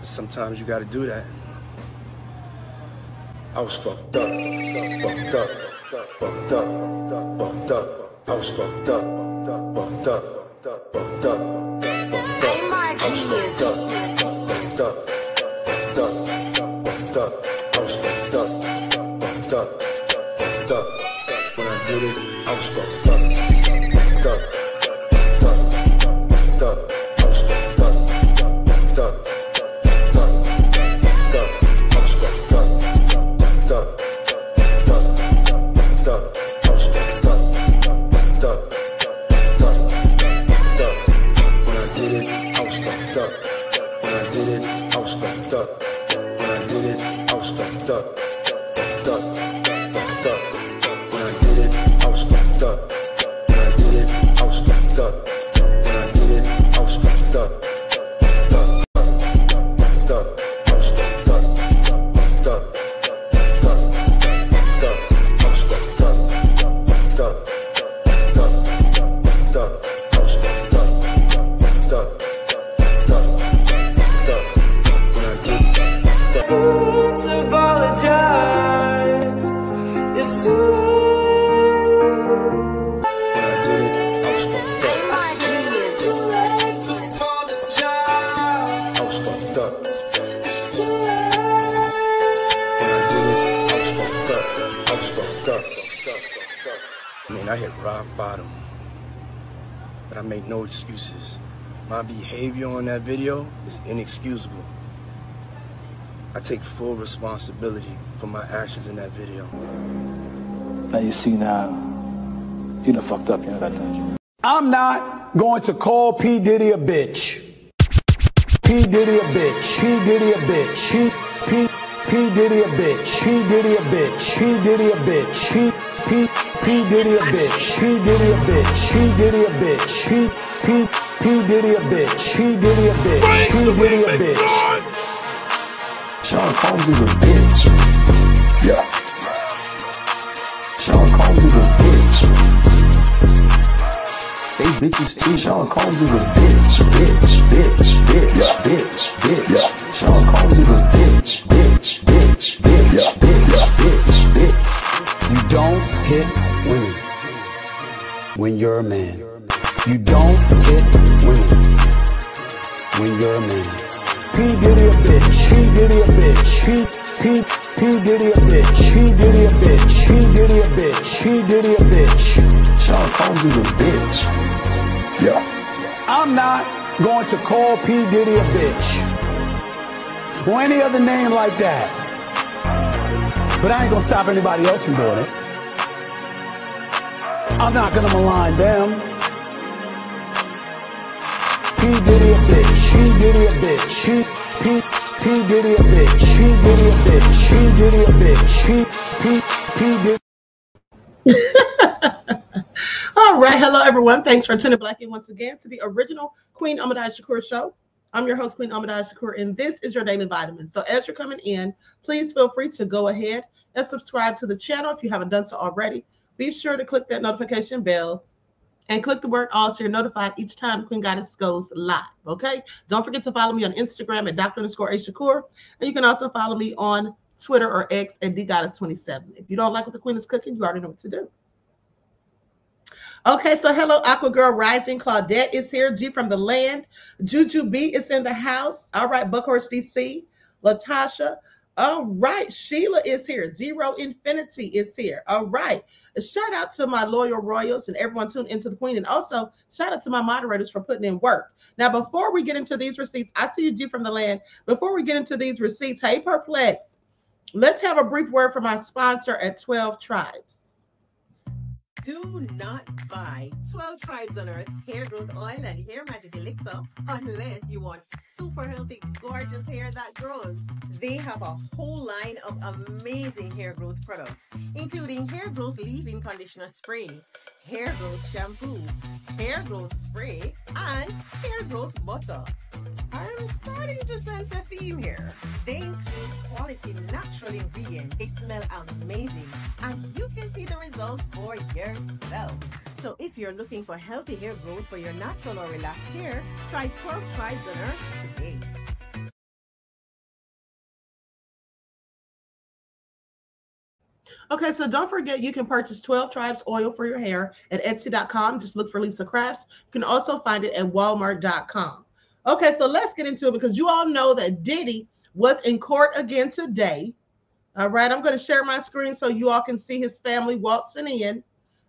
Sometimes you gotta do that. I was fucked up, fucked up, fucked up, fucked up. I was fucked up, fucked up, fucked up, fucked up. I was fucked up, fucked up, fucked up, fucked up. I was fucked up, fucked up, fucked up. When I did it, I was fucked up, fucked up, fucked up, fucked up. I was fucked up, fucked up. I hit rock bottom, but I make no excuses. My behavior on that video is inexcusable. I take full responsibility for my actions in that video. Now you see now, you done fucked up, you know that, don't you? I'm not going to call P. Diddy a bitch. P. Diddy a bitch. P. Diddy a bitch. P. Diddy a bitch. P. Diddy a bitch. P. Diddy a bitch. P. Diddy a bitch. P. Diddy a bitch. P. Diddy a bitch. P. Diddy a bitch. P. Diddy a bitch. P. Diddy a bitch. Sean Combs is a bitch. Yeah. Sean Combs is a bitch. They bitches too. Sean Combs is a bitch. Yeah. Sean Combs is a bitch. Yeah. You don't hit women when you're a man. You don't hit women when you're a man. P. Diddy a bitch. P. Diddy a bitch. P. Diddy a bitch. P. Diddy a bitch. P. Diddy a bitch. P. Diddy a bitch. Sean Combs is a bitch. Yeah. I'm not going to call P. Diddy a bitch or any other name like that. But I ain't gonna stop anybody else from doing it. I'm not gonna malign them. P. Diddy a bitch. P. Diddy a bitch. P. Diddy a bitch. P. Diddy a bitch. P. Diddy a bitch. P. Diddy. All right, hello everyone. Thanks for tuning back in once again to the original Queen Ahmadiyyah Shakur show. I'm your host, Queen Ahmadiyyah Shakur, and this is your daily vitamin. So as you're coming in, please feel free to go ahead and subscribe to the channel if you haven't done so already. Be sure to click that notification bell and click the word all so you're notified each time Queen Goddess goes live, okay? Don't forget to follow me on Instagram at Dr._A_Shakur, and you can also follow me on Twitter or X at DGoddess27. If you don't like what the Queen is cooking, you already know what to do. Okay, so hello, Aqua Girl Rising. Claudette is here. G from the land. Juju B is in the house. All right, Buckhorse DC. Latasha. All right, Sheila is here. Zero Infinity is here. All right. Shout out to my loyal royals and everyone tuned into the Queen. And also, shout out to my moderators for putting in work. Now, before we get into these receipts, I see you, G from the land. Before we get into these receipts, hey, Perplex, let's have a brief word from my sponsor at 12 Tribes. Do not buy 12 Tribes on Earth hair growth oil and hair magic elixir unless you want super healthy, gorgeous hair that grows. They have a whole line of amazing hair growth products, including hair growth leave-in conditioner spray, hair growth shampoo, hair growth spray, and hair growth butter. I'm starting to sense a theme here. They include quality natural ingredients. They smell amazing, and you can see the results for yourself. So if you're looking for healthy hair growth for your natural or relaxed hair, try 12 Tribes on Earth today. Okay, so don't forget you can purchase 12 Tribes oil for your hair at Etsy.com. Just look for Lisa Crafts. You can also find it at Walmart.com. Okay, so let's get into it because you all know that Diddy was in court again today. All right, I'm going to share my screen so you all can see his family waltzing in.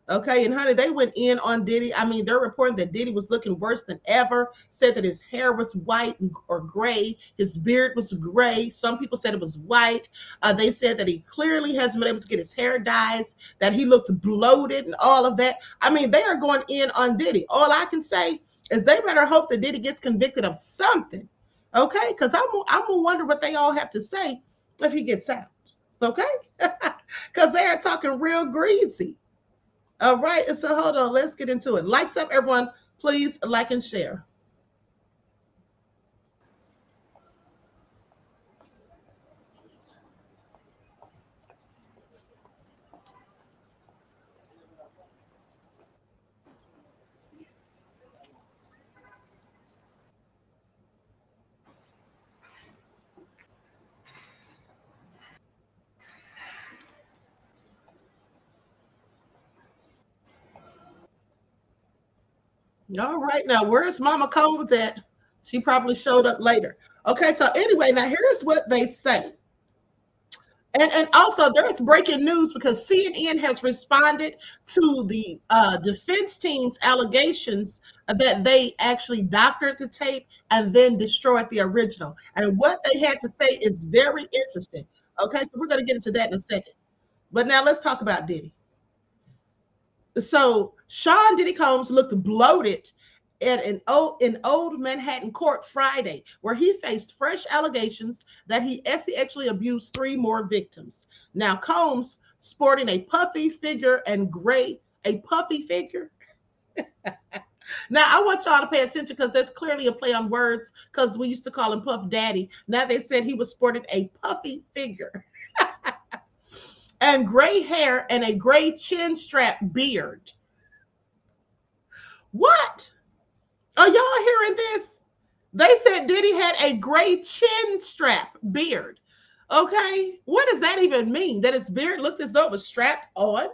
Okay, and honey, they went in on Diddy. I mean, they're reporting that Diddy was looking worse than ever, said that his hair was white or gray, his beard was gray. Some people said it was white. They said that he clearly hasn't been able to get his hair dyed, that he looked bloated and all of that. I mean, they are going in on Diddy. All I can say is they better hope that Diddy gets convicted of something, okay? Because I'm going to wonder what they all have to say if he gets out, okay? Because they are talking real greasy. All right, so hold on, let's get into it. Lights up, everyone. Please like and share. All right, now where's Mama Combs at? She probably showed up later. Okay, so anyway, now here's what they say. And also there's breaking news because CNN has responded to the defense team's allegations that they actually doctored the tape and then destroyed the original. And what they had to say is very interesting. Okay, so we're going to get into that in a second. But now let's talk about Diddy. So Sean Diddy Combs looked bloated in old Manhattan court Friday, where he faced fresh allegations that he sexually abused 3 more victims. Now Combs, sporting a puffy figure and a puffy figure. Now I want y'all to pay attention because that's clearly a play on words because we used to call him Puff Daddy. Now they said he was sporting a puffy figure. And gray hair and a gray chin strap beard. What? Are y'all hearing this? They said Diddy had a gray chin strap beard. Okay, what does that even mean? That his beard looked as though it was strapped on?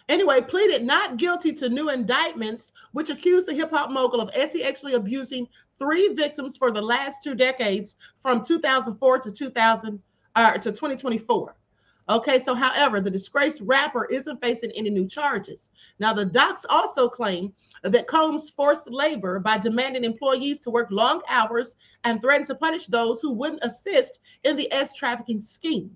Anyway, pleaded not guilty to new indictments, which accused the hip-hop mogul of sexually abusing 3 victims for the last 2 decades, from 2004 to 2024. Okay, so however, the disgraced rapper isn't facing any new charges. Now, the docs also claim that Combs forced labor by demanding employees to work long hours and threatened to punish those who wouldn't assist in the trafficking scheme.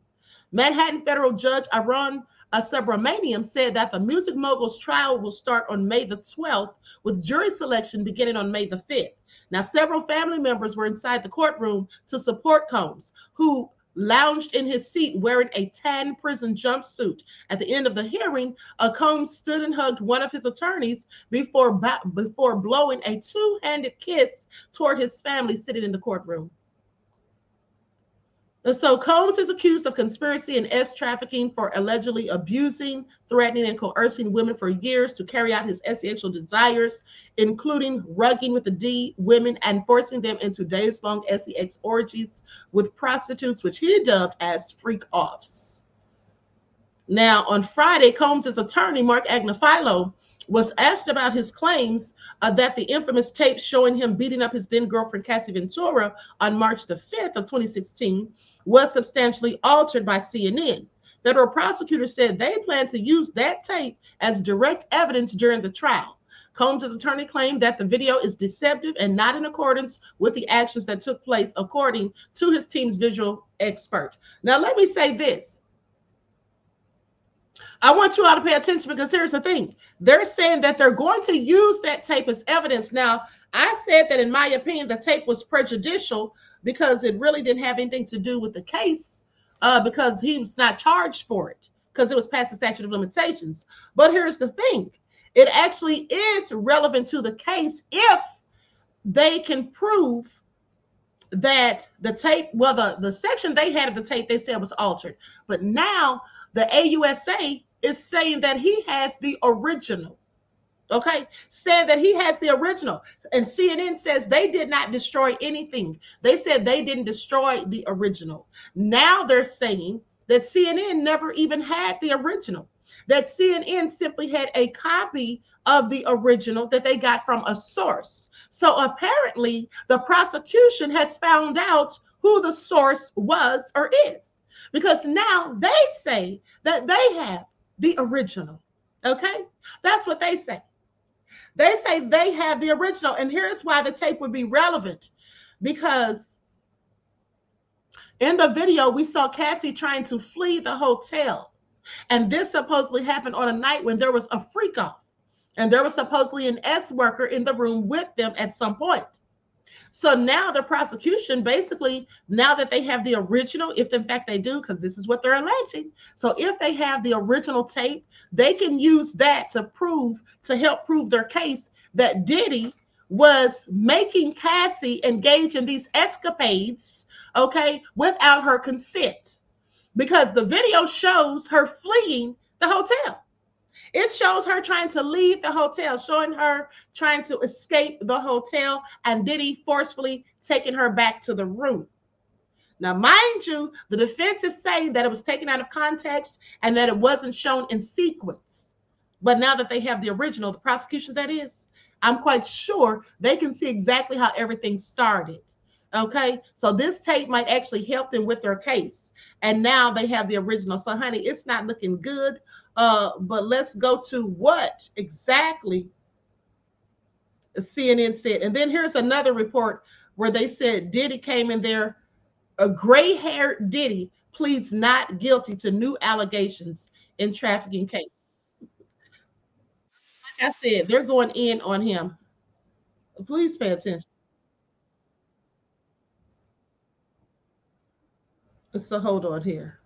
Manhattan federal judge Aaron Subramaniam said that the music mogul's trial will start on May the 12th, with jury selection beginning on May the 5th. Now, several family members were inside the courtroom to support Combs, who lounged in his seat wearing a tan prison jumpsuit. At the end of the hearing, Combs stood and hugged one of his attorneys before blowing a 2-handed kiss toward his family sitting in the courtroom. And so Combs is accused of conspiracy and trafficking for allegedly abusing, threatening, and coercing women for years to carry out his sexual desires, including rugging with the D women and forcing them into days-long sex orgies with prostitutes, which he dubbed as freak-offs. Now, on Friday, Combs' attorney, Mark Agnifilo, was asked about his claims that the infamous tape showing him beating up his then-girlfriend, Cassie Ventura, on March the 5th of 2016 was substantially altered by CNN. Federal prosecutors said they plan to use that tape as direct evidence during the trial. Combs' attorney claimed that the video is deceptive and not in accordance with the actions that took place, according to his team's visual expert. Now, let me say this. I want you all to pay attention because here's the thing. They're saying that they're going to use that tape as evidence. Now, I said that in my opinion, the tape was prejudicial because it really didn't have anything to do with the case because he was not charged for it because it was past the statute of limitations. But here's the thing. It actually is relevant to the case if they can prove that the tape, well, the section they had of the tape, they said was altered. But now the AUSA is saying that he has the original. Okay, said that he has the original. And CNN says they did not destroy anything. They said they didn't destroy the original. Now they're saying that CNN never even had the original, that CNN simply had a copy of the original that they got from a source. So apparently, the prosecution has found out who the source was or is, because now they say that they have the original. Okay? That's what they say. They say they have the original. And here's why the tape would be relevant, because in the video, we saw Cassie trying to flee the hotel. And this supposedly happened on a night when there was a freak off. And there was supposedly an S worker in the room with them at some point. So now the prosecution, basically, now that they have the original, if in fact they do, because this is what they're alleging. So if they have the original tape, they can use that to help prove their case that Diddy was making Cassie engage in these escapades, okay, without her consent. Because the video shows her fleeing the hotel. It shows her trying to leave the hotel, showing her trying to escape the hotel, and Diddy forcefully taking her back to the room. Now, mind you, the defense is saying that it was taken out of context and that it wasn't shown in sequence. But now that they have the original, the prosecution that is, I'm quite sure they can see exactly how everything started. Okay, so this tape might actually help them with their case. And now they have the original. So, honey, it's not looking good. But let's go to what exactly CNN said. And then here's another report where they said Diddy came in there. A gray-haired Diddy pleads not guilty to new allegations in trafficking case. Like I said, they're going in on him. Please pay attention. So hold on here.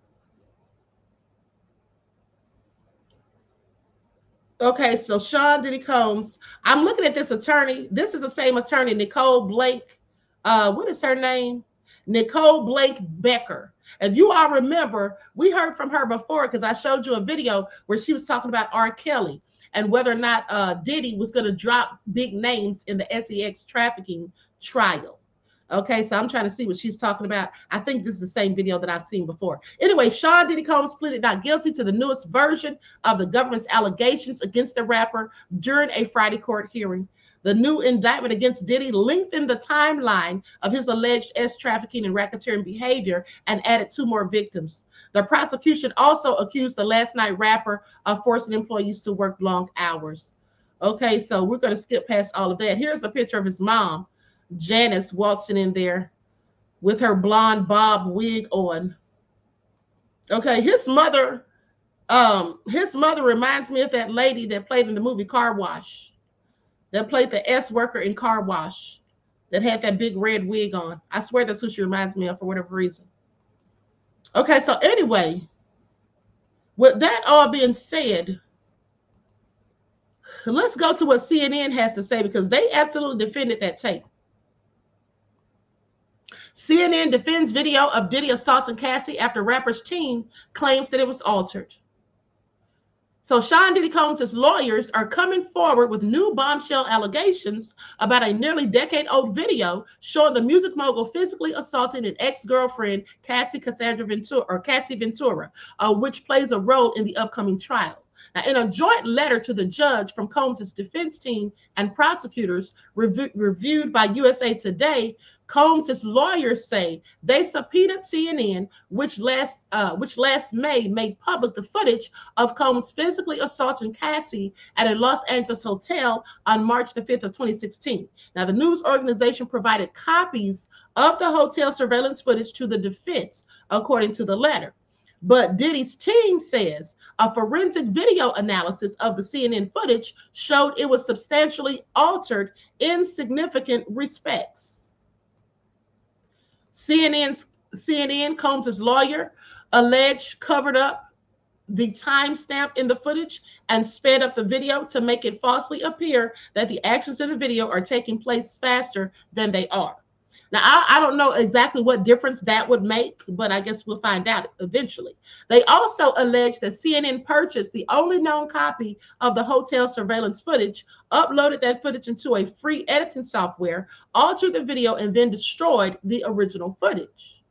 Okay, so Sean Diddy Combs. I'm looking at this attorney. This is the same attorney, Nicole Blake. What is her name? Nicole Blake Becker. If you all remember, we heard from her before because I showed you a video where she was talking about R. Kelly and whether or not Diddy was going to drop big names in the SEX trafficking trial. Okay, so I'm trying to see what she's talking about. I think this is the same video that I've seen before. Anyway, Sean Diddy Combs pleaded not guilty to the newest version of the government's allegations against the rapper during a Friday court hearing. The new indictment against Diddy lengthened the timeline of his alleged trafficking and racketeering behavior and added 2 more victims. The prosecution also accused the last night rapper of forcing employees to work long hours. Okay, so we're going to skip past all of that. Here's a picture of his mom, Janice, waltzing in there with her blonde bob wig on. Okay, his mother reminds me of that lady that played in the movie Car Wash, that played the S worker in Car Wash, that had that big red wig on. I swear that's who she reminds me of for whatever reason. Okay, so anyway, with that all being said, let's go to what CNN has to say, because they absolutely defended that tape. CNN defends video of Diddy assaulting Cassie after rapper's team claims that it was altered. So Sean Diddy Combs' lawyers are coming forward with new bombshell allegations about a nearly decade-old video showing the music mogul physically assaulting an ex-girlfriend, Cassie Ventura, which plays a role in the upcoming trial. Now, in a joint letter to the judge from Combs' defense team and prosecutors reviewed by USA Today, Combs' lawyers say they subpoenaed CNN, which last May made public the footage of Combs physically assaulting Cassie at a Los Angeles hotel on March the 5th of 2016. Now, the news organization provided copies of the hotel surveillance footage to the defense, according to the letter. But Diddy's team says a forensic video analysis of the CNN footage showed it was substantially altered in significant respects. CNN, Combs' lawyer, alleged covered up the timestamp in the footage and sped up the video to make it falsely appear that the actions in the video are taking place faster than they are. Now, I don't know exactly what difference that would make, but I guess we'll find out eventually. They also allege that CNN purchased the only known copy of the hotel surveillance footage, uploaded that footage into a free editing software, altered the video, and then destroyed the original footage.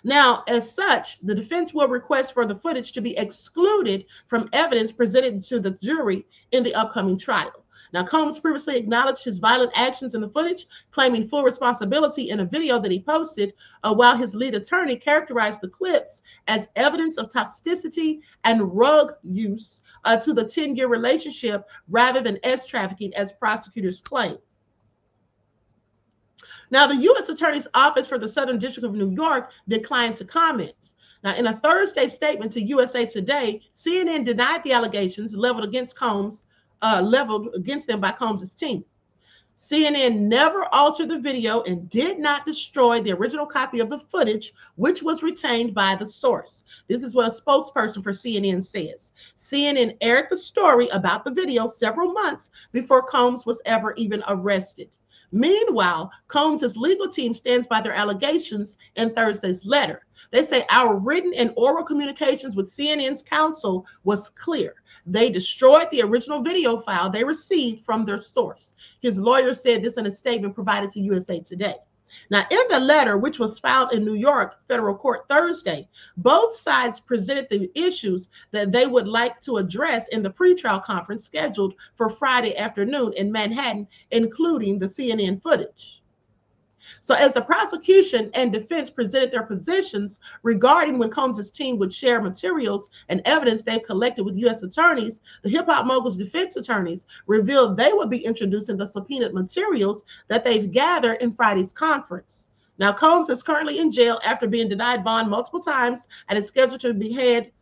Now, as such, the defense will request for the footage to be excluded from evidence presented to the jury in the upcoming trial. Now, Combs previously acknowledged his violent actions in the footage, claiming full responsibility in a video that he posted, while his lead attorney characterized the clips as evidence of toxicity and rug use to the 10-year relationship rather than trafficking, as prosecutors claim. Now, the U.S. Attorney's Office for the Southern District of New York declined to comment. Now, in a Thursday statement to USA Today, CNN denied the allegations leveled against them by Combs' team. CNN never altered the video and did not destroy the original copy of the footage, which was retained by the source. This is what a spokesperson for CNN says. CNN aired the story about the video several months before Combs was ever even arrested. Meanwhile, Combs' legal team stands by their allegations in Thursday's letter. They say our written and oral communications with CNN's counsel was clear. They destroyed the original video file they received from their source. His lawyer said this in a statement provided to USA Today. Now, in the letter, which was filed in New York federal court Thursday, both sides presented the issues that they would like to address in the pretrial conference scheduled for Friday afternoon in Manhattan, including the CNN footage. So as the prosecution and defense presented their positions regarding when Combs' team would share materials and evidence they've collected with U.S. attorneys, the hip-hop mogul's defense attorneys revealed they would be introducing the subpoenaed materials that they've gathered in Friday's conference. Now, Combs is currently in jail after being denied bond multiple times and is scheduled to head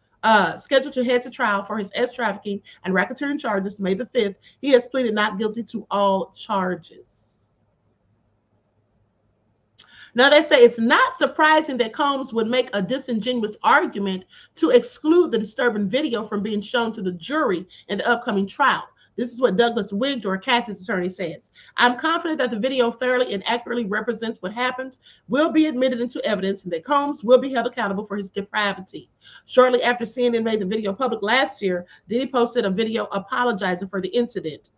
to trial for his trafficking and racketeering charges May the 5th. He has pleaded not guilty to all charges. Now, they say it's not surprising that Combs would make a disingenuous argument to exclude the disturbing video from being shown to the jury in the upcoming trial. This is what Douglas Wigdor, Cassie's attorney, says. I'm confident that the video fairly and accurately represents what happened, will be admitted into evidence, and that Combs will be held accountable for his depravity. Shortly after CNN made the video public last year, Diddy posted a video apologizing for the incident.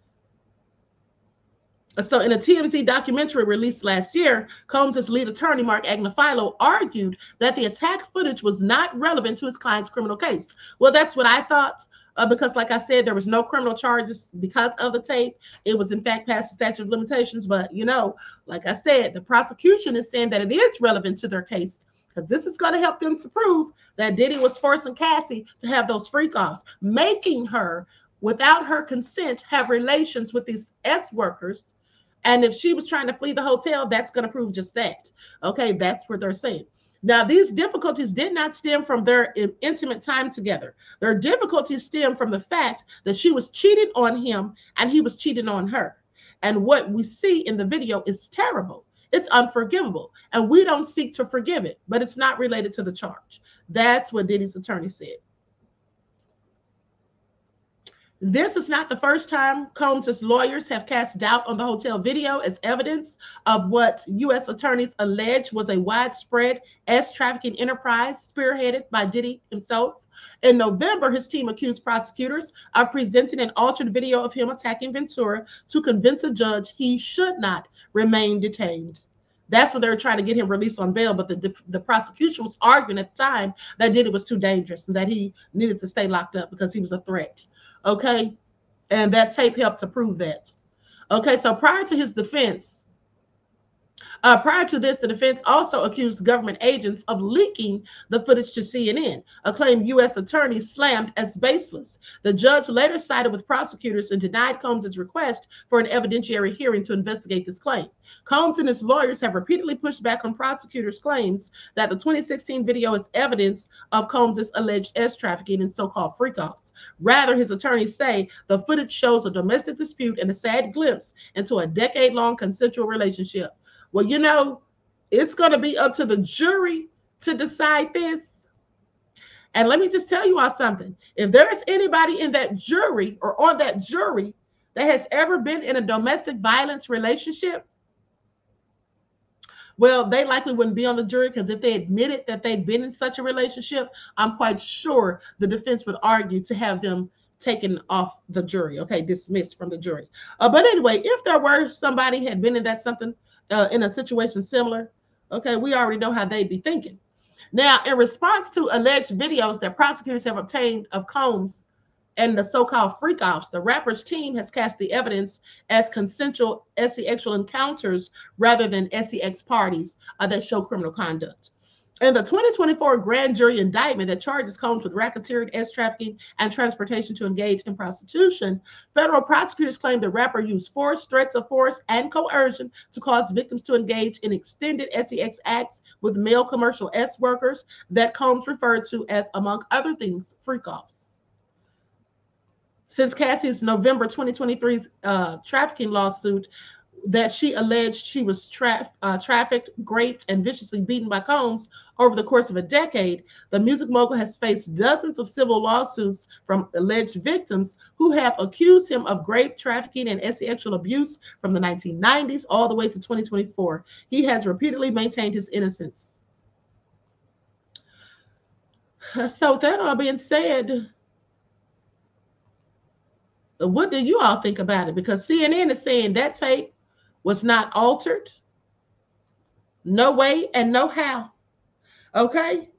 So in a TMZ documentary released last year, Combs' lead attorney, Mark Agnifilo, argued that the attack footage was not relevant to his client's criminal case. Well, that's what I thought, because like I said, there was no criminal charges because of the tape. It was in fact past the statute of limitations. But, you know, like I said, the prosecution is saying that it is relevant to their case, because this is going to help them to prove that Diddy was forcing Cassie to have those freak-offs, making her, without her consent, have relations with these S-workers. And if she was trying to flee the hotel, that's going to prove just that. Okay, that's what they're saying. Now, these difficulties did not stem from their intimate time together. Their difficulties stem from the fact that she was cheating on him and he was cheating on her. And what we see in the video is terrible. It's unforgivable. And we don't seek to forgive it, but it's not related to the charge. That's what Diddy's attorney said. This is not the first time Combs' lawyers have cast doubt on the hotel video as evidence of what U.S. attorneys allege was a widespread trafficking enterprise spearheaded by Diddy himself. In November, his team accused prosecutors of presenting an altered video of him attacking Ventura to convince a judge he should not remain detained. That's what they were trying to get him released on bail, but the prosecution was arguing at the time that Diddy was too dangerous and that he needed to stay locked up because he was a threat. Okay, and that tape helped to prove that. Okay, so prior to this, the defense also accused government agents of leaking the footage to CNN, a claim U.S. attorneys slammed as baseless. The judge later sided with prosecutors and denied Combs' request for an evidentiary hearing to investigate this claim. Combs and his lawyers have repeatedly pushed back on prosecutors' claims that the 2016 video is evidence of Combs' alleged trafficking and so-called freak-offs. Rather, his attorneys say the footage shows a domestic dispute and a sad glimpse into a decade-long consensual relationship. Well, you know, it's going to be up to the jury to decide this. And let me just tell you all something. If there's anybody in that jury or on that jury that has ever been in a domestic violence relationship, well, they likely wouldn't be on the jury, because if they admitted that they'd been in such a relationship, I'm quite sure the defense would argue to have them taken off the jury, okay, dismissed from the jury. But anyway, if there were somebody had been in that something, in a situation similar, okay, we already know how they'd be thinking. Now, in response to alleged videos that prosecutors have obtained of Combs and the so-called freak-offs, the rapper's team has cast the evidence as consensual sexual encounters rather than sex parties that show criminal conduct. In the 2024 grand jury indictment that charges Combs with racketeering, trafficking, and transportation to engage in prostitution, federal prosecutors claim the rapper used force, threats of force, and coercion to cause victims to engage in extended sex acts with male commercial workers that Combs referred to as, among other things, freak-offs. Since Cassie's November 2023 trafficking lawsuit, that she alleged she was trafficked, raped, and viciously beaten by Combs over the course of a decade, the music mogul has faced dozens of civil lawsuits from alleged victims who have accused him of rape, trafficking, and sexual abuse from the 1990s all the way to 2024. He has repeatedly maintained his innocence. So that all being said, what do you all think about it? Because CNN is saying that tape was not altered. No way and no how. Okay.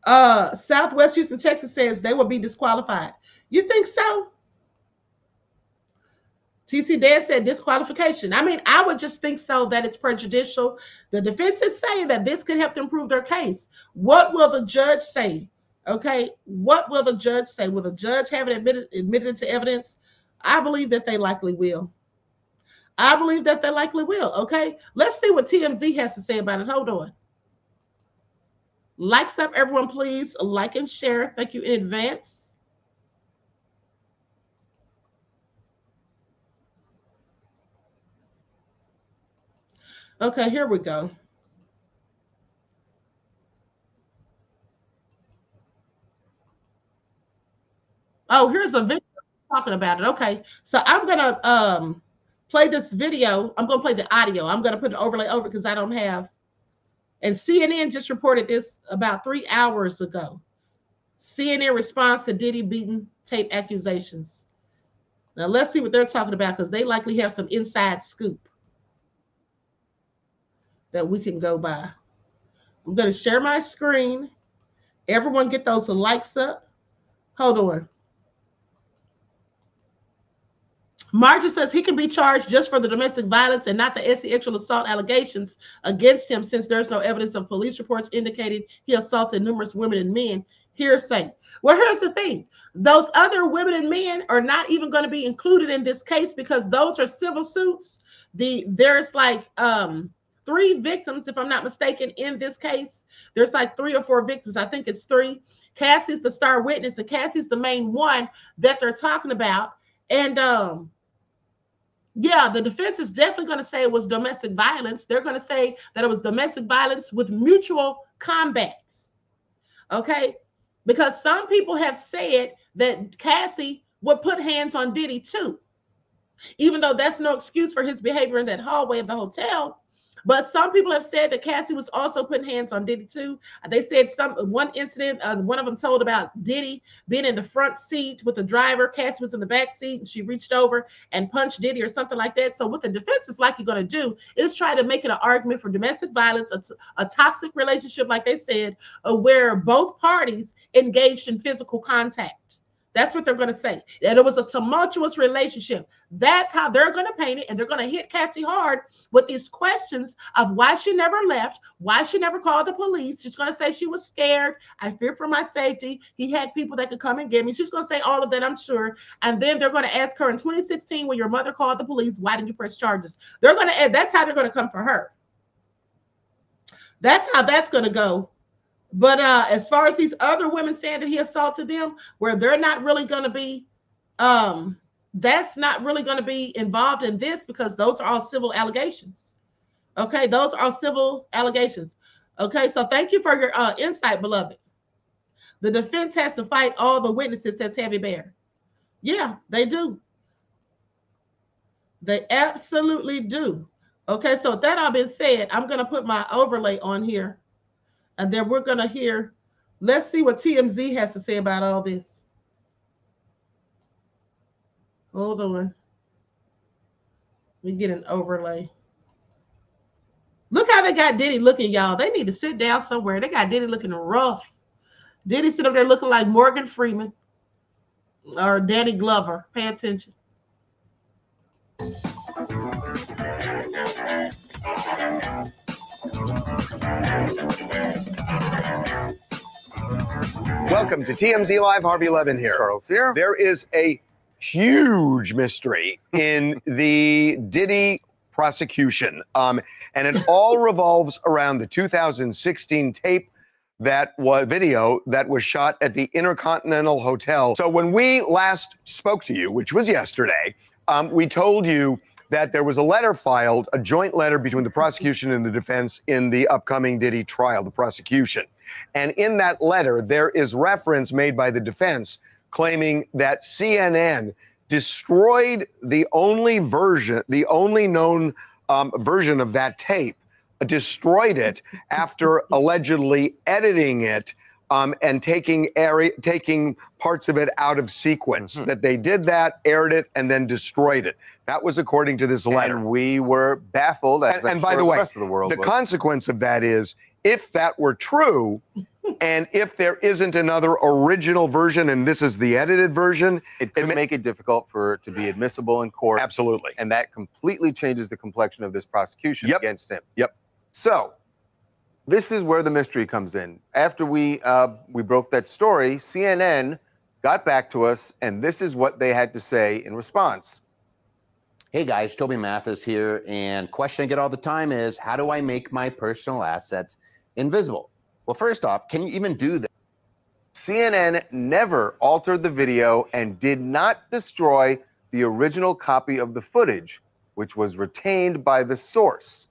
Southwest Houston, Texas says they will be disqualified. You think so? TC Dan said disqualification. I mean, I would just think so, that it's prejudicial. The defense is saying that this could help them prove their case. What will the judge say? Okay. What will the judge say? Will the judge have it admitted into evidence? I believe that they likely will. I believe that they likely will. Okay. Let's see what TMZ has to say about it. Hold on. Likes up, everyone, please. Like and share. Thank you in advance. Okay, here we go. Oh, here's a video talking about it. Okay. So I'm gonna play this video. I'm gonna play the audio. I'm gonna put an overlay over because I don't have. And CNN just reported this about 3 hours ago. CNN responds to Diddy beating tape accusations. Now let's see what they're talking about, because they likely have some inside scoop that we can go by. I'm going to share my screen. Everyone get those likes up. Hold on. Margie says he can be charged just for the domestic violence and not the sexual assault allegations against him, since there's no evidence of police reports indicating he assaulted numerous women and men. Hearsay. Well, here's the thing. Those other women and men are not even going to be included in this case because those are civil suits. There's like 3 victims, if I'm not mistaken, in this case. There's like 3 or 4 victims. I think it's 3. Cassie's the star witness, and Cassie's the main one that they're talking about. And yeah, the defense is definitely going to say it was domestic violence. They're going to say that it was domestic violence with mutual combats. Okay? Because some people have said that Cassie would put hands on Diddy too, even though that's no excuse for his behavior in that hallway of the hotel. But some people have said that Cassie was also putting hands on Diddy too. They said one incident, one of them told about Diddy being in the front seat with the driver. Cassie was in the back seat and she reached over and punched Diddy or something like that. So what the defense is likely going to do is try to make it an argument for domestic violence, a toxic relationship, like they said, where both parties engaged in physical contact. That's what they're going to say. That it was a tumultuous relationship. That's how they're going to paint it. And they're going to hit Cassie hard with these questions of why she never left, why she never called the police. She's going to say she was scared. I fear for my safety. He had people that could come and get me. She's going to say all of that, I'm sure. And then they're going to ask her in 2016, when your mother called the police, why didn't you press charges? They're going to add, that's how they're going to come for her. That's how that's going to go. But as far as these other women saying that he assaulted them, where they're not really going to be, that's not really going to be involved in this, because those are all civil allegations. Okay, those are all civil allegations. Okay, so thank you for your insight, beloved. The defense has to fight all the witnesses, says Heavy Bear. Yeah, they do. They absolutely do. Okay, so with that all been said, I'm going to put my overlay on here. And then we're going to hear, let's see what TMZ has to say about all this. Hold on. We get an overlay. Look how they got Diddy looking, y'all? They need to sit down somewhere. They got Diddy looking rough. Diddy sit up there looking like Morgan Freeman or Danny Glover. Pay attention. Welcome to TMZ Live. Harvey Levin here. Charles here. There is a huge mystery in the Diddy prosecution, and it all revolves around the 2016 tape video that was shot at the Intercontinental Hotel. So when we last spoke to you, which was yesterday, we told you that there was a letter filed, a joint letter between the prosecution and the defense in the upcoming Diddy trial, the prosecution. And in that letter, there is reference made by the defense claiming that CNN destroyed the only known version of that tape, destroyed it after allegedly editing it and taking parts of it out of sequence. That they did that, aired it, and then destroyed it. That was according to this letter. And we were baffled, as and by the way, the rest of the world was. Consequence of that is, if that were true, and if there isn't another original version, and this is the edited version, it could make it difficult for it to be admissible in court. Absolutely. And that completely changes the complexion of this prosecution against him. Yep. So, this is where the mystery comes in. After we broke that story, CNN got back to us, and this is what they had to say in response. Hey guys, Toby Mathis here, and question I get all the time is, how do I make my personal assets invisible? Well, first off, can you even do that? CNN never altered the video and did not destroy the original copy of the footage, which was retained by the source.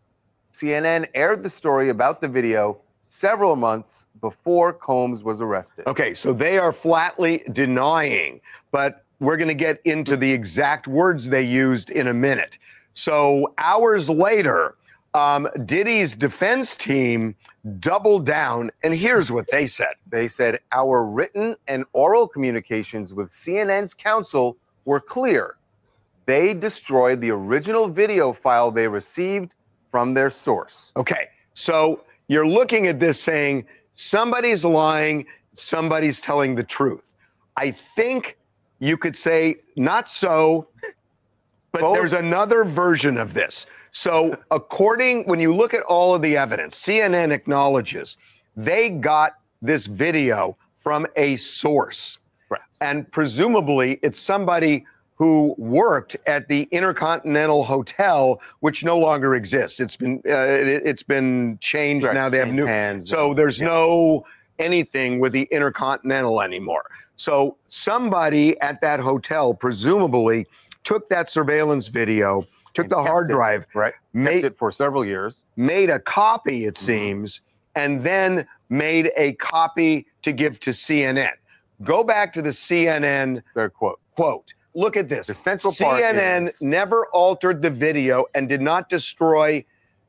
CNN aired the story about the video several months before Combs was arrested. Okay, so they are flatly denying, but we're going to get into the exact words they used in a minute. So hours later, Diddy's defense team doubled down, and here's what they said. They said, our written and oral communications with CNN's counsel were clear. They destroyed the original video file they received from their source. Okay, so you're looking at this saying somebody's lying, somebody's telling the truth. I think you could say not so, but there's another version of this. So when you look at all of the evidence, CNN acknowledges they got this video from a source. Right. And presumably it's somebody who worked at the Intercontinental Hotel, which no longer exists. It's been changed. Right. Now they have new hands. So there's no anything with the Intercontinental anymore. So somebody at that hotel presumably took that surveillance video, took the hard drive, kept it for several years, made a copy, it seems, and then made a copy to give to CNN. Go back to the CNN their quote. Look at this. The central part CNN never altered the video and did not destroy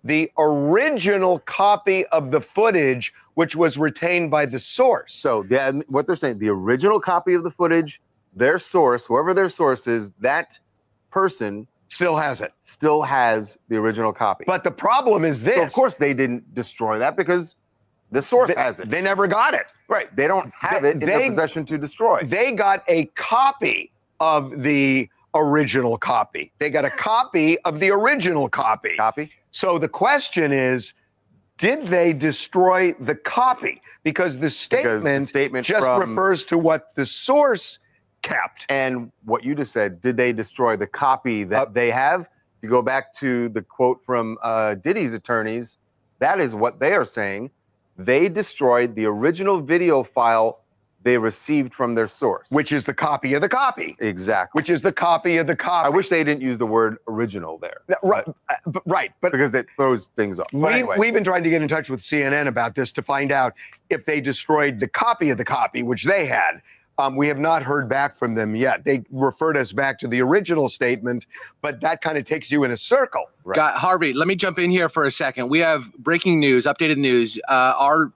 the original copy of the footage, which was retained by the source. So what they're saying, the original copy of the footage, their source, whoever their source is, that person still has it. Still has the original copy. But the problem is this. So of course they didn't destroy that because the source has it. They never got it. Right. They don't have it in their possession to destroy. They got a copy of the original copy. They got a copy of the original copy. So the question is, did they destroy the copy? Because the statement just refers to what the source kept. And what you just said, did they destroy the copy that they have? If you go back to the quote from Diddy's attorneys, that is what they are saying. They destroyed the original video file they received from their source. Which is the copy of the copy. Exactly. Which is the copy of the copy. I wish they didn't use the word original there. Right. But because it throws things up. We've been trying to get in touch with CNN about this to find out if they destroyed the copy of the copy, which they had. We have not heard back from them yet. They referred us back to the original statement, but that kind of takes you in a circle. Right. Harvey, let me jump in here for a second. We have breaking news, updated news. Our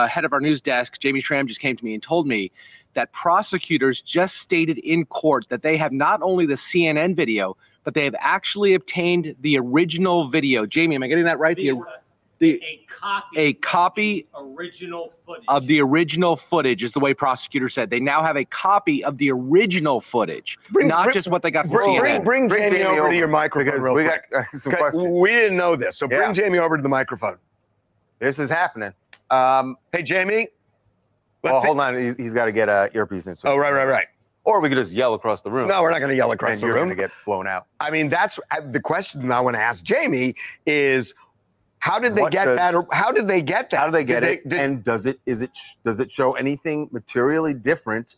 head of our news desk, Jamie Schramm, just came to me and told me that prosecutors just stated in court that they have not only the CNN video, but they have actually obtained the original video. Jamie, am I getting that right? a copy original footage of the original footage is the way prosecutors said. They now have a copy of the original footage, not just what they got from CNN. Bring Jamie over to your microphone real quick. We got some Okay, questions. we didn't know this, so bring Yeah. Jamie over to the microphone. This is happening. Hey, Jamie. Well, hold on. He's got to get an earpiece in. So Oh, right. Or we could just yell across the room. No, we're not going to yell across and the you're room. going to get blown out. I mean, that's the question I want to ask Jamie is, how did they What get does- that? Or how did they get that? How do they get it? Did- And does it show anything materially different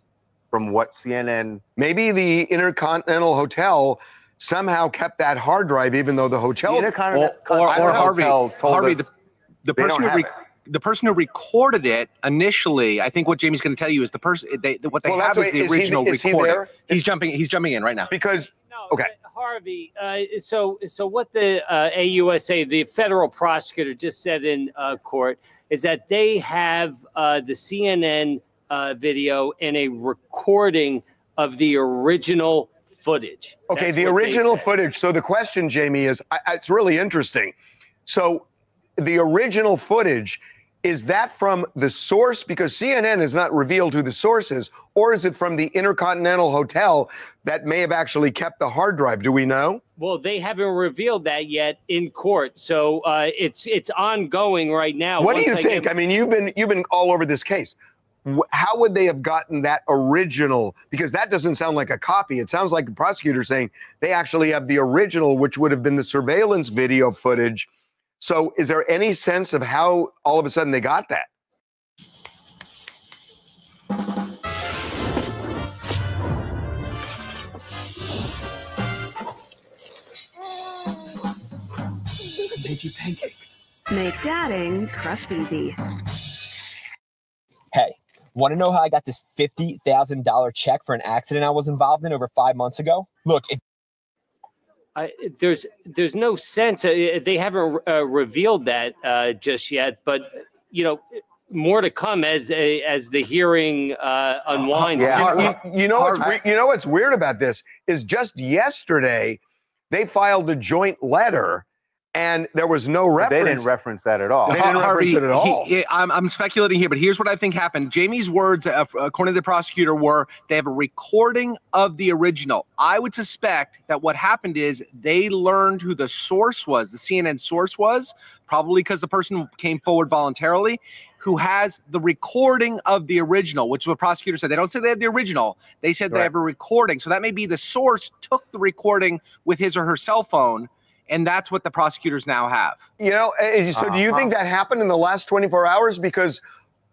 from what CNN? Maybe the Intercontinental Hotel somehow kept that hard drive, even though the hotel. The Intercontinental Harvey, told us the they person don't who have it. the person who recorded it initially, I think what Jamie's going to tell you is the person what they Well, have that's is the what- is he- original is he recording. there? He's jumping in right now. Because No, okay. Harvey. So what the AUSA, the federal prosecutor, just said in court is that they have the CNN video and a recording of the original footage. Okay, That's the what they original said. footage. So the question, Jamie, is it's really interesting. So the original footage, is that from the source? Because CNN has not revealed who the source is, or is it from the Intercontinental Hotel that may have actually kept the hard drive? Do we know? Well, they haven't revealed that yet in court, so it's ongoing right now. What do Once you I think? get- I mean, you've been all over this case. How would they have gotten that original? Because that doesn't sound like a copy. It sounds like the prosecutor saying they actually have the original, which would have been the surveillance video footage. So is there any sense of how all of a sudden they got that? Made you pancakes. Make dadding crust easy. Hey, want to know how I got this $50,000 check for an accident I was involved in over 5 months ago? Look, if there's no sense. They haven't revealed that just yet, but more to come as the hearing unwinds. You know what's weird about this is just yesterday they filed a joint letter and there was no reference. They didn't reference that at all. They didn't reference it at all. I'm speculating here, but here's what I think happened. Jamie's words, according to the prosecutor, were they have a recording of the original. I would suspect that what happened is they learned who the source was, the CNN source was, probably because the person came forward voluntarily, who has the recording of the original, which is what prosecutors said. They don't say they have the original. They said they have a recording. So that may be the source took the recording with his or her cell phone, and that's what the prosecutors now have. So do you think that happened in the last 24 hours? Because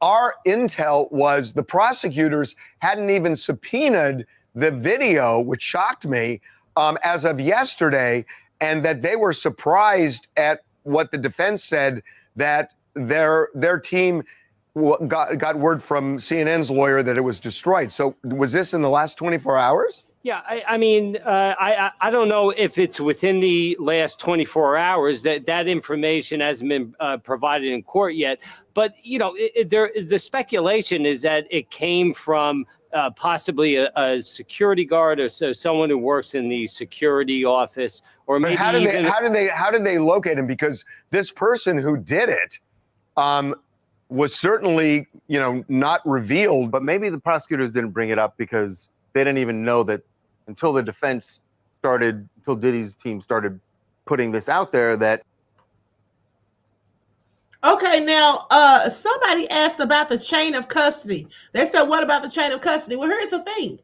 our intel was the prosecutors hadn't even subpoenaed the video, which shocked me, as of yesterday, and that they were surprised at what the defense said, that their team got word from CNN's lawyer that it was destroyed. So was this in the last 24 hours? Yeah, I mean, I don't know if it's within the last 24 hours that information hasn't been provided in court yet. But, the speculation is that it came from possibly a security guard or someone who works in the security office, or maybe how did they locate him? Because this person who did it was certainly, not revealed. But maybe the prosecutors didn't bring it up because they didn't even know that until the defense started, until Diddy's team started putting this out there that. Okay, now somebody asked about the chain of custody. They said, what about the chain of custody? Well, here's the thing.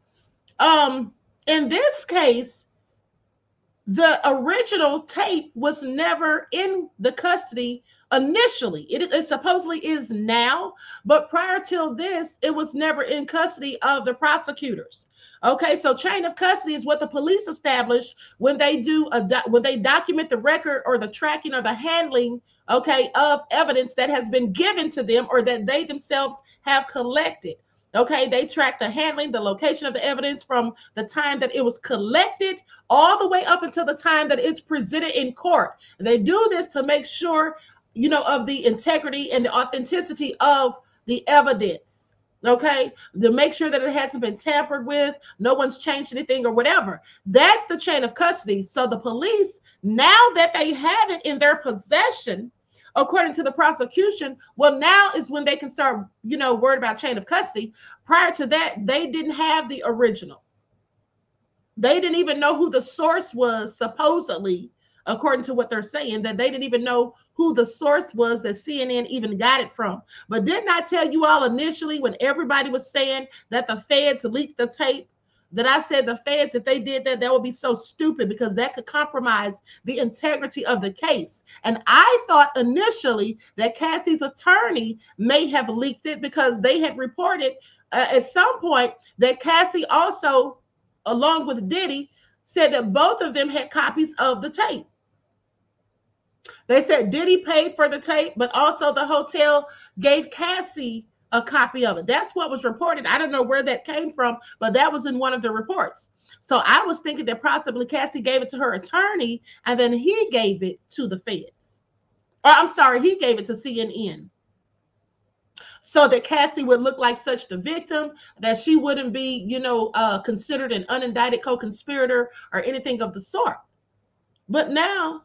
In this case, the original tape was never in the custody initially. It supposedly is now, but prior till this, it was never in custody of the prosecutors. Okay, so chain of custody is what the police establish when they document the record or the tracking or the handling, okay, of evidence that has been given to them or that they themselves have collected. Okay, they track the handling, the location of the evidence from the time that it was collected all the way up until the time that it's presented in court. And they do this to make sure, of the integrity and the authenticity of the evidence. Okay, to make sure that it hasn't been tampered with, no one's changed anything or whatever. That's the chain of custody. So the police, now that they have it in their possession, according to the prosecution, well, now is when they can start, worried about chain of custody. Prior to that, they didn't have the original. They didn't even know who the source was, supposedly, according to what they're saying, that they didn't even know who the source was that CNN even got it from. But didn't I tell you all initially, when everybody was saying that the feds leaked the tape, that I said the feds, if they did that, that would be so stupid because that could compromise the integrity of the case. And I thought initially that Cassie's attorney may have leaked it because they had reported at some point that Cassie also, along with Diddy, said that both of them had copies of the tape. They said Diddy paid for the tape, but also the hotel gave Cassie a copy of it. That's what was reported. I don't know where that came from, but that was in one of the reports. So I was thinking that possibly Cassie gave it to her attorney and then he gave it to the feds. Or I'm sorry, he gave it to CNN. So that Cassie would look like such the victim, that she wouldn't be, considered an unindicted co-conspirator or anything of the sort. But now,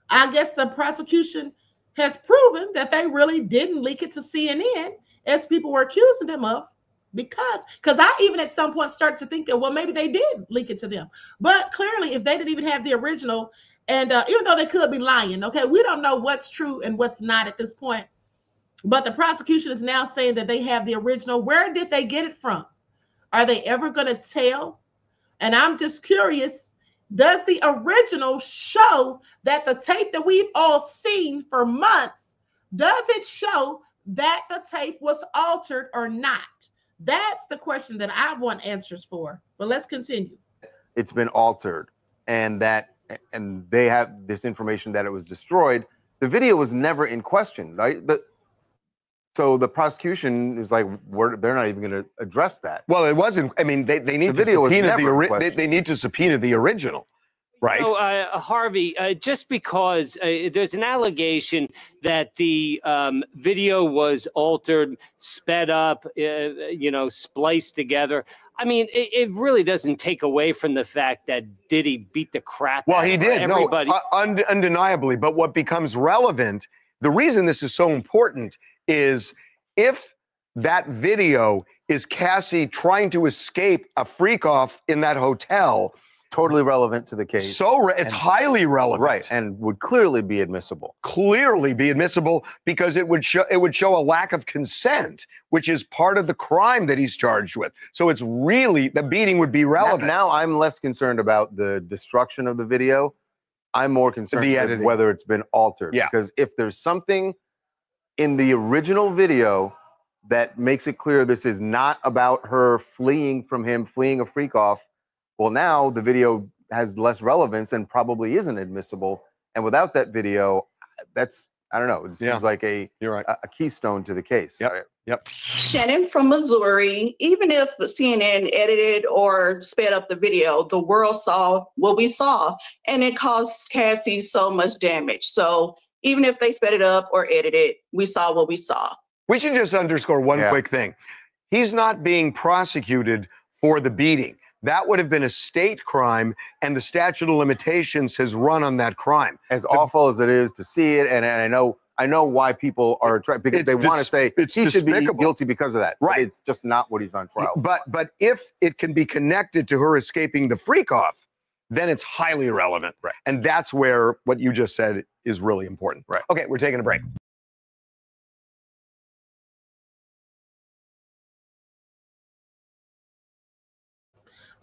I guess the prosecution has proven that they really didn't leak it to CNN, as people were accusing them of, because I even at some point started to think that, well, maybe they did leak it to them. But clearly, if they didn't even have the original, and even though they could be lying, okay, we don't know what's true and what's not at this point. But the prosecution is now saying that they have the original. Where did they get it from? Are they ever going to tell? And I'm just curious, does the original show that the tape that we've all seen for months, does it show that the tape was altered or not? That's the question that I want answers for. But let's continue. It's been altered, and they have this information that it was destroyed. The video was never in question, right? So the prosecution is like, they're not even going to address that. Well, it wasn't. I mean, they need to subpoena they need to subpoena the original, right? Harvey, just because there's an allegation that the video was altered, sped up, spliced together. I mean, it really doesn't take away from the fact that Diddy beat the crap out of he did. everybody. No, undeniably. But what becomes relevant, the reason this is so important is if that video is Cassie trying to escape a freak off in that hotel. Totally relevant to the case. It's highly relevant. Right, and would clearly be admissible. Clearly be admissible because it would show a lack of consent, which is part of the crime that he's charged with. So it's really, the beating would be relevant. Now I'm less concerned about the destruction of the video. I'm more concerned with whether it's been altered. Yeah. Because if there's something in the original video that makes it clear this is not about her fleeing from him, fleeing a freak off, well, now the video has less relevance and probably isn't admissible. And without that video, that's, I don't know, it seems like a keystone to the case. Yep. Shannon from Missouri. Even if CNN edited or sped up the video, the world saw what we saw, and it caused Cassie so much damage. So even if they sped it up or edited, we saw what we saw. We should just underscore one quick thing. He's not being prosecuted for the beating. That would have been a state crime, and the statute of limitations has run on that crime. As awful as it is to see it, and I know why people are trying, because they want to say he should be guilty because of that. Right. But it's just not what he's on trial. But if it can be connected to her escaping the freak off, then it's highly relevant. Right. And that's where what you just said is really important. Right. Okay, we're taking a break.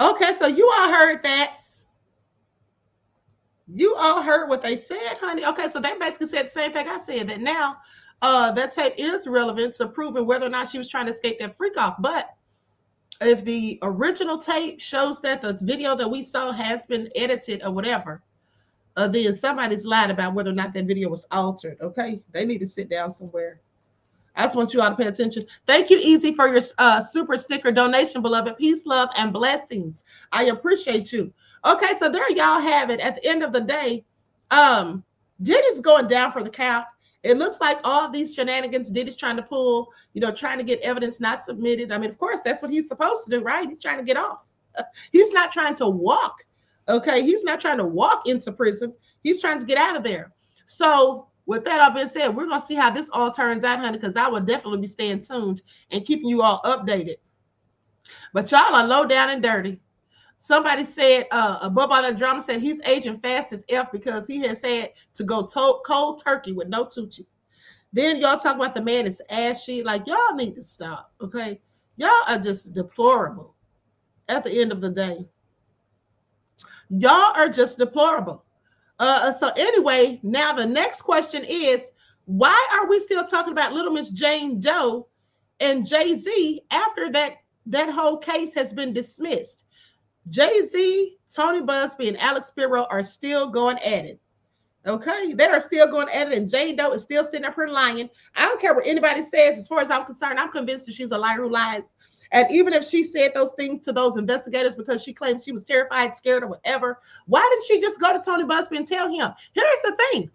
Okay, so you all heard that. You all heard what they said, honey. Okay, so they basically said the same thing I said, that now that tape is relevant to proving whether or not she was trying to escape that freak off. But if the original tape shows that the video that we saw has been edited or whatever, then somebody's lied about whether or not that video was altered. Okay, they need to sit down somewhere. I just want you all to pay attention. Thank you, Easy, for your super sticker donation, beloved. Peace, love, and blessings. I appreciate you. Okay, so there y'all have it. At the end of the day, Diddy's going down for the count. It looks like all these shenanigans Diddy's trying to pull, trying to get evidence not submitted. I mean, of course, that's what he's supposed to do, right? He's trying to get off. He's not trying to walk, okay? He's not trying to walk into prison. He's trying to get out of there. So with that all being said, we're going to see how this all turns out, honey, because I will definitely be staying tuned and keeping you all updated. But y'all are low down and dirty. Somebody said, above all that drama, said he's aging fast as F because he has had to go cold turkey with no Tucci. Then y'all talk about the man is ashy. Like, y'all need to stop, okay? Y'all are just deplorable at the end of the day. Y'all are just deplorable. So anyway, now the next question is, why are we still talking about Little Miss Jane Doe and Jay-Z after that whole case has been dismissed? Jay-Z, Tony Busby, and Alex Spiro are still going at it. Okay, they are still going at it, and Jane Doe is still sitting up here lying. I don't care what anybody says. As far as I'm concerned, I'm convinced that she's a liar who lies. And even if she said those things to those investigators because she claimed she was terrified, scared, or whatever, why didn't she just go to Tony Busby and tell him? Here's the thing.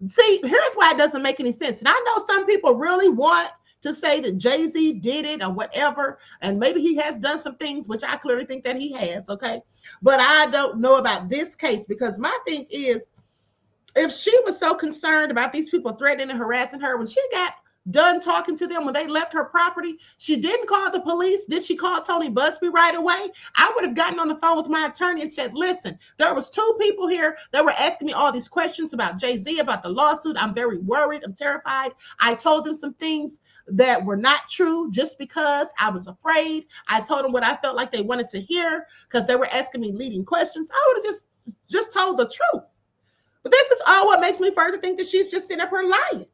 See, here's why it doesn't make any sense. And I know some people really want to say that Jay-Z did it or whatever, and maybe he has done some things, which I clearly think that he has, okay? But I don't know about this case, because my thing is, if she was so concerned about these people threatening and harassing her, when she got done talking to them, when they left her property, she didn't call the police. Did she call Tony Busby right away? I would have gotten on the phone with my attorney and said, listen, there was 2 people here that were asking me all these questions about Jay-Z, about the lawsuit. I'm very worried. I'm terrified. I told them some things that were not true just because I was afraid. I told them what I felt like they wanted to hear because they were asking me leading questions. I would have just told the truth. But this is all what makes me further think that she's just sitting up here lying.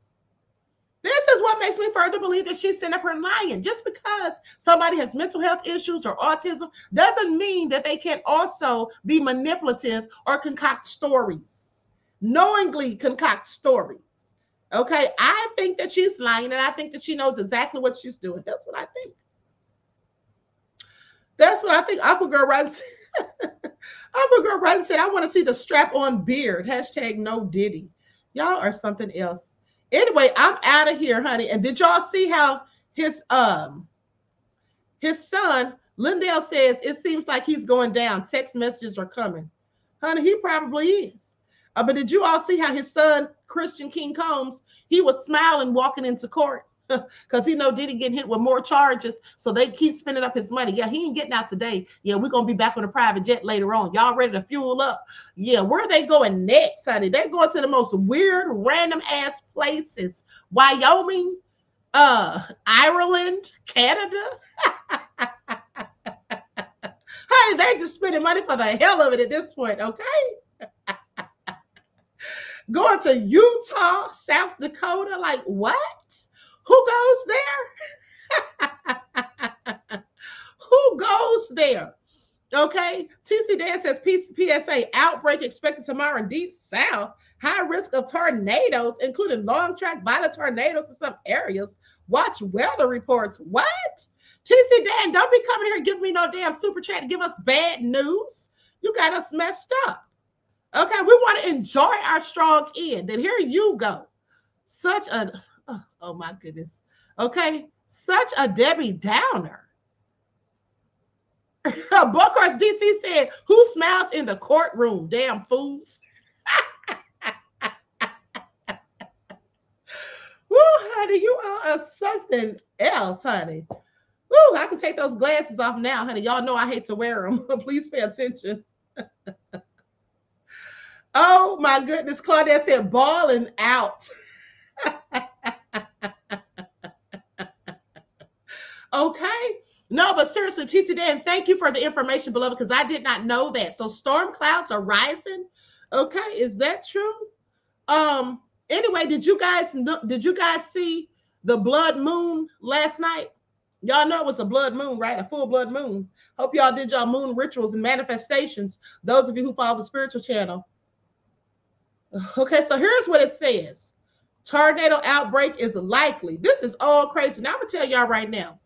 This is what makes me further believe that she's sitting up here lying. Just because somebody has mental health issues or autism doesn't mean that they can also be manipulative or concoct stories. Knowingly concoct stories. Okay, I think that she's lying, and I think that she knows exactly what she's doing. That's what I think. That's what I think. Aqua Girl Rising said, I want to see the strap-on beard. Hashtag no Diddy. Y'all are something else. Anyway, I'm out of here, honey. And did y'all see how his son, Lindell, says it seems like he's going down. Text messages are coming. Honey, he probably is. But did you all see how his son, Christian King Combs, he was smiling walking into court? Because he know Diddy getting hit with more charges, so they keep spending up his money. Yeah, he ain't getting out today. Yeah, we're going to be back on a private jet later on. Y'all ready to fuel up? Yeah, where are they going next, honey? They're going to the most weird, random-ass places. Wyoming, Ireland, Canada. Honey, they're just spending money for the hell of it at this point, okay? Going to Utah, South Dakota, like what? Who goes there? Who goes there? Okay. TC Dan says, PSA, outbreak expected tomorrow in Deep South. High risk of tornadoes, including long track violent tornadoes in some areas. Watch weather reports. What? TC Dan, don't be coming here and giving me no damn super chat to give us bad news. You got us messed up. Okay, we want to enjoy our strong end. And here you go. Such a... Oh my goodness. Okay. Such a Debbie Downer. Buckhorse DC said, who smiles in the courtroom? Damn fools. Woo, honey, you are something else, honey. Woo, I can take those glasses off now, honey. Y'all know I hate to wear them. Please pay attention. Oh my goodness. Claudette said, balling out. Okay. No, but seriously, TC Dan, thank you for the information, beloved, because I did not know that. So storm clouds are rising. Okay, is that true? Anyway, did you guys see the blood moon last night? Y'all know it was a blood moon, right? A full blood moon. Hope y'all did y'all moon rituals and manifestations. Those of you who follow the spiritual channel. Okay, so here's what it says. Tornado outbreak is likely. This is all crazy. Now I'm gonna tell y'all right now.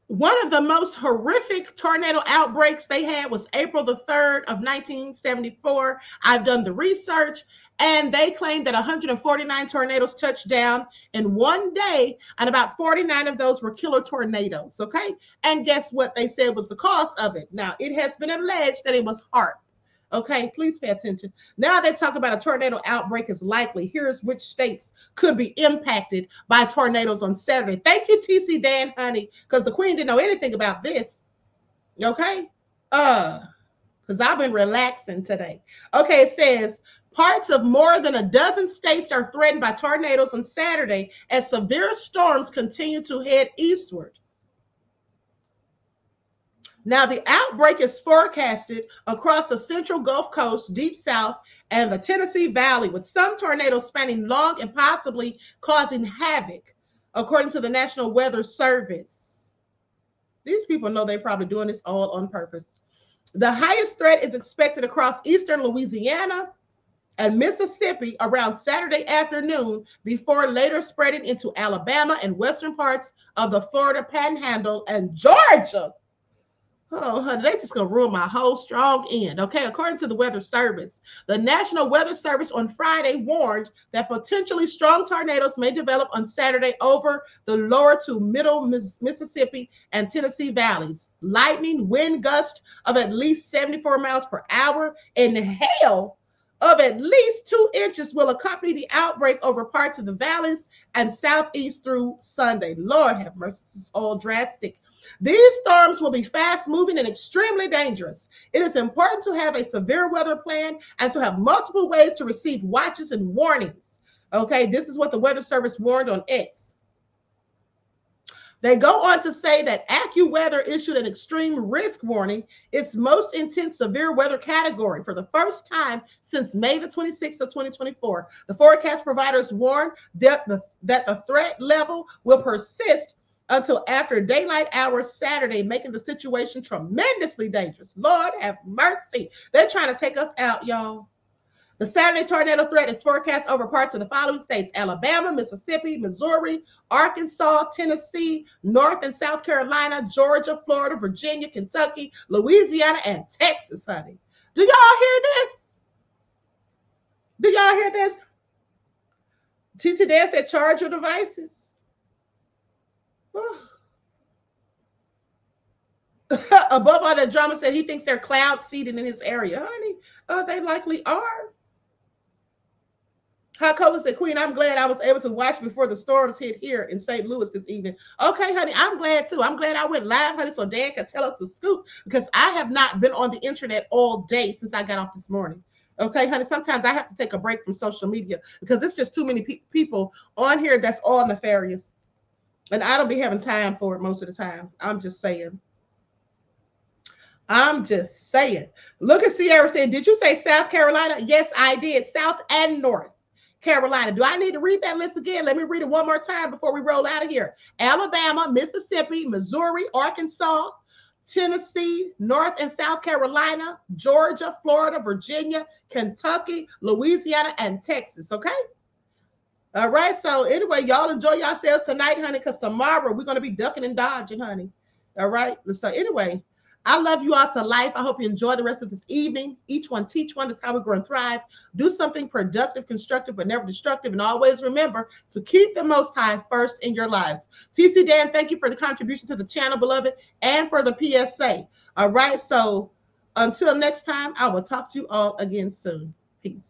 One of the most horrific tornado outbreaks they had was April the 3rd of 1974. I've done the research, and they claimed that 149 tornadoes touched down in one day, and about 49 of those were killer tornadoes, okay? And guess what they said was the cause of it? Now, it has been alleged that it was HAARP, Okay, please pay attention. Now they talk about a tornado outbreak is likely. Here's which states could be impacted by tornadoes on Saturday. Thank you, TC Dan, honey, because the queen didn't know anything about this. Okay? Because I've been relaxing today. Okay, it says parts of more than a dozen states are threatened by tornadoes on Saturday as severe storms continue to head eastward. Now, the outbreak is forecasted across the central Gulf Coast, deep south, and the Tennessee Valley, with some tornadoes spanning long and possibly causing havoc, according to the National Weather Service. These people know they're probably doing this all on purpose. The highest threat is expected across eastern Louisiana and Mississippi around Saturday afternoon before later spreading into Alabama and western parts of the Florida Panhandle and Georgia. Oh, honey, they just gonna ruin my whole strong end. Okay, according to the Weather Service, the National Weather Service on Friday warned that potentially strong tornadoes may develop on Saturday over the lower to middle Mississippi and Tennessee valleys. Lightning, wind gusts of at least 74 miles per hour, and hail of at least 2 inches will accompany the outbreak over parts of the valleys and southeast through Sunday. Lord have mercy, this is all drastic. These storms will be fast-moving and extremely dangerous. It is important to have a severe weather plan and to have multiple ways to receive watches and warnings. Okay, this is what the Weather Service warned on X. They go on to say that AccuWeather issued an extreme risk warning, its most intense severe weather category, for the first time since May the 26th of 2024. The forecast providers warned that the threat level will persist until after daylight hours Saturday, making the situation tremendously dangerous. Lord have mercy. They're trying to take us out, y'all. The Saturday tornado threat is forecast over parts of the following states: Alabama, Mississippi, Missouri, Arkansas, Tennessee, North and South Carolina, Georgia, Florida, Virginia, Kentucky, Louisiana, and Texas, honey. Do y'all hear this? Do y'all hear this? TC Dan said, charge your devices. Above all that drama, said he thinks they're cloud seeding in his area. Honey, they likely are. Hakola said, Queen, I'm glad I was able to watch before the storms hit here in St. Louis this evening. Okay, honey, I'm glad too. I'm glad I went live, honey, so Dan could tell us the scoop, because I have not been on the internet all day since I got off this morning. Okay, honey, sometimes I have to take a break from social media because it's just too many people on here that's all nefarious. And I don't be having time for it most of the time. I'm just saying. I'm just saying. Look at Sierra saying, did you say South Carolina? Yes, I did. South and North Carolina. Do I need to read that list again? Let me read it one more time before we roll out of here. Alabama, Mississippi, Missouri, Arkansas, Tennessee, North and South Carolina, Georgia, Florida, Virginia, Kentucky, Louisiana, and Texas. Okay? All right, so anyway, y'all enjoy yourselves tonight, honey, because tomorrow we're going to be ducking and dodging, honey. All right, so anyway, I love you all to life. I hope you enjoy the rest of this evening. Each one teach one. That's how we grow and thrive. Do something productive, constructive, but never destructive. And always remember to keep the Most High first in your lives. TC Dan, thank you for the contribution to the channel, beloved, and for the PSA. All right, so until next time, I will talk to you all again soon. Peace.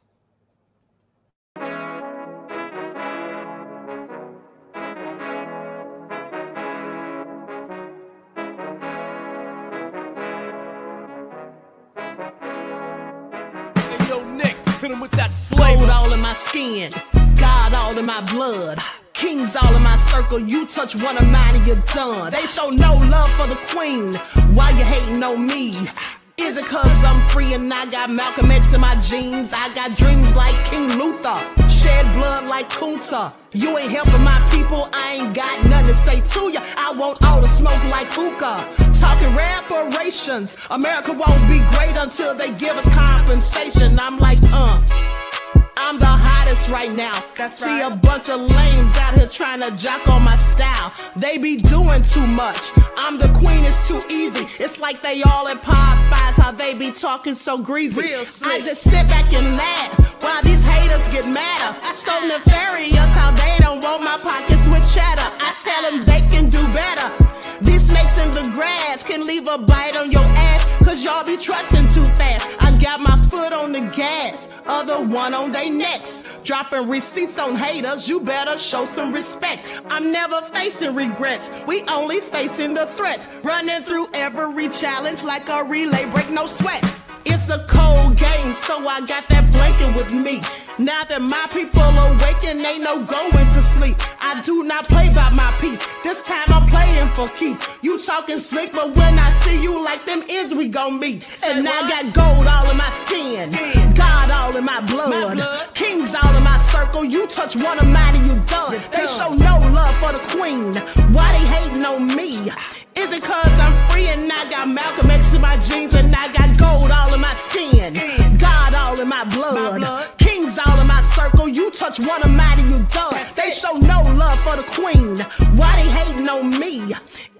Gold all in my skin, God all in my blood, kings all in my circle. You touch one of mine and you're done. They show no love for the queen. Why you hating on me? Is it cause I'm free and I got Malcolm X in my jeans? I got dreams like King Luther, shed blood like Kunta. You ain't helping my people, I ain't got nothing to say to ya. I want all the smoke like hookah. Talking reparations, America won't be great until they give us compensation. I'm like, I'm the hottest right now. See a bunch of lames out here trying to jock on my style. They be doing too much. I'm the queen, it's too easy. It's like they all at Popeyes, how they be talking so greasy. I just sit back and laugh while these haters get madder. So nefarious how they don't want my pockets with cheddar. I tell them they can do better. These snakes in the grass can leave a bite on your ass, cause y'all be trusting too fast. I got my foot gas, other one on they necks. Dropping receipts on haters, you better show some respect. I'm never facing regrets, we only facing the threats. Running through every challenge like a relay, break no sweat. It's a cold game, so I got that blanket with me. Now that my people awaken, ain't no going to sleep. I do not play by my piece, this time I'm playing for keeps. You talking slick, but when I see you like them ends, we gon' meet. And I got gold all in my skin, God all in my blood, kings all in my circle. You touch one of mine and you done. They show no love for the queen, why they hating on me? Is it cause I'm free and I got Malcolm X in my jeans and I got gold all in my skin, God all in my blood, kings all in my circle. You touch one of mine and you done. They show no love for the queen, why they hating on me?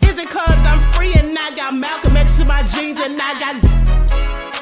Is it cause I'm free and I got Malcolm X in my jeans and I got